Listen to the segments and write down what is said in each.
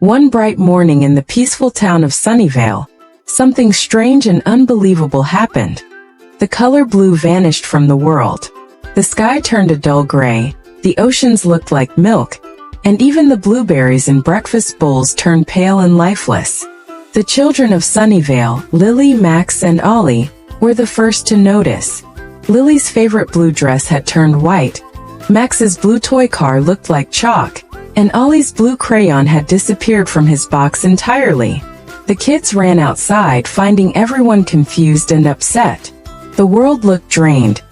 One bright morning in the peaceful town of Sunnyvale, something strange and unbelievable happened. The color blue vanished from the world. The sky turned a dull gray, the oceans looked like milk, and even the blueberries in breakfast bowls turned pale and lifeless. The children of Sunnyvale, Lily, Max, and Ollie, were the first to notice. Lily's favorite blue dress had turned white, Max's blue toy car looked like chalk, and Ollie's blue crayon had disappeared from his box entirely. The kids ran outside, finding everyone confused and upset. The world looked drained,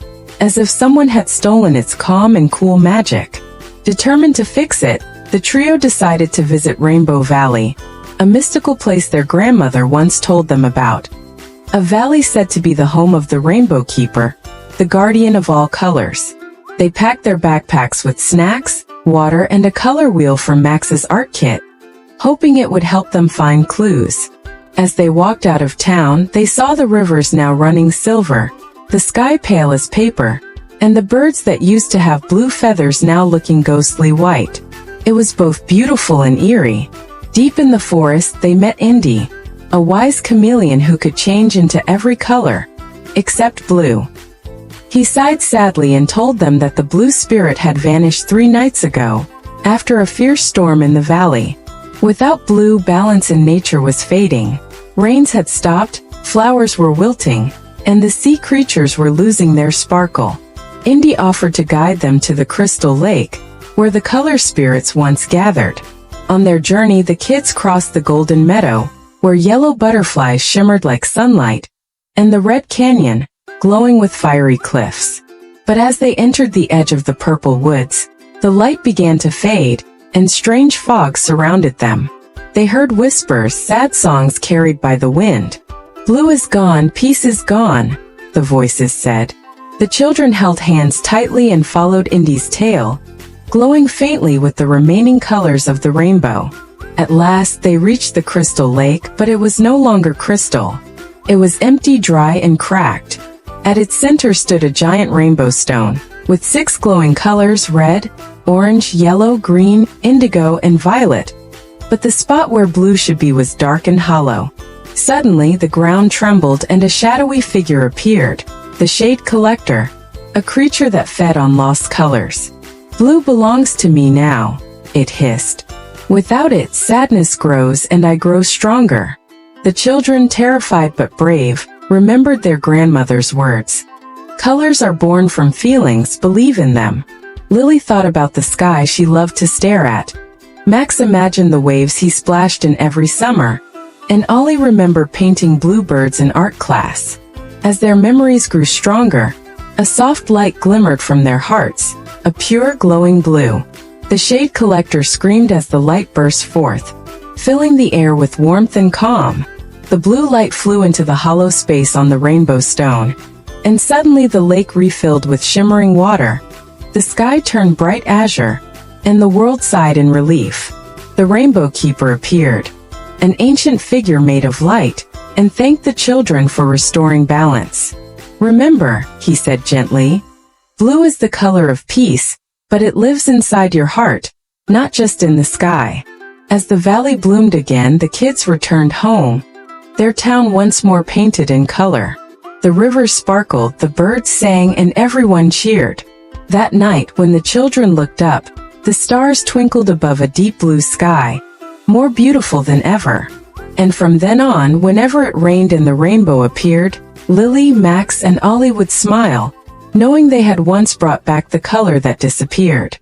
as if someone had stolen its calm and cool magic. Determined to fix it, the trio decided to visit Rainbow Valley, a mystical place their grandmother once told them about. A valley said to be the home of the Rainbow Keeper, the guardian of all colors. They packed their backpacks with snacks, water, and a color wheel from Max's art kit, hoping it would help them find clues. As they walked out of town, they saw the rivers now running silver, the sky pale as paper, and the birds that used to have blue feathers now looking ghostly white. It was both beautiful and eerie. Deep in the forest, they met Indi, a wise chameleon who could change into every color, except blue. He sighed sadly and told them that the blue spirit had vanished 3 nights ago, after a fierce storm in the valley. Without blue, balance in nature was fading. Rains had stopped, flowers were wilting, and the sea creatures were losing their sparkle. Indi offered to guide them to the crystal lake, where the color spirits once gathered. On their journey, the kids crossed the golden meadow, where yellow butterflies shimmered like sunlight, and the red canyon, glowing with fiery cliffs. But as they entered the edge of the purple woods, the light began to fade, and strange fog surrounded them. They heard whispers, sad songs carried by the wind. "Blue is gone, peace is gone," the voices said. The children held hands tightly and followed Indi's tail, glowing faintly with the remaining colors of the rainbow. At last they reached the crystal lake, but it was no longer crystal. It was empty, dry, and cracked. At its center stood a giant rainbow stone, with 6 glowing colors: red, orange, yellow, green, indigo, and violet. But the spot where blue should be was dark and hollow. Suddenly the ground trembled and a shadowy figure appeared, the Shade Collector, a creature that fed on lost colors. "Blue belongs to me now," it hissed. "Without it, sadness grows and I grow stronger." The children, terrified but brave, remembered their grandmother's words. "Colors are born from feelings, believe in them." Lily thought about the sky she loved to stare at. Max imagined the waves he splashed in every summer, and Ollie remembered painting bluebirds in art class. As their memories grew stronger, a soft light glimmered from their hearts, a pure glowing blue. The Shade Collector screamed as the light burst forth, filling the air with warmth and calm. The blue light flew into the hollow space on the rainbow stone, and suddenly the lake refilled with shimmering water. The sky turned bright azure, and the world sighed in relief. The Rainbow Keeper appeared, an ancient figure made of light, and thanked the children for restoring balance. "Remember," he said gently, "blue is the color of peace, but it lives inside your heart, not just in the sky." As the valley bloomed again, the kids returned home, their town once more painted in color. The rivers sparkled, the birds sang, and everyone cheered. That night, when the children looked up, the stars twinkled above a deep blue sky, more beautiful than ever. And from then on, whenever it rained and the rainbow appeared, Lily, Max, and Ollie would smile, knowing they had once brought back the color that disappeared.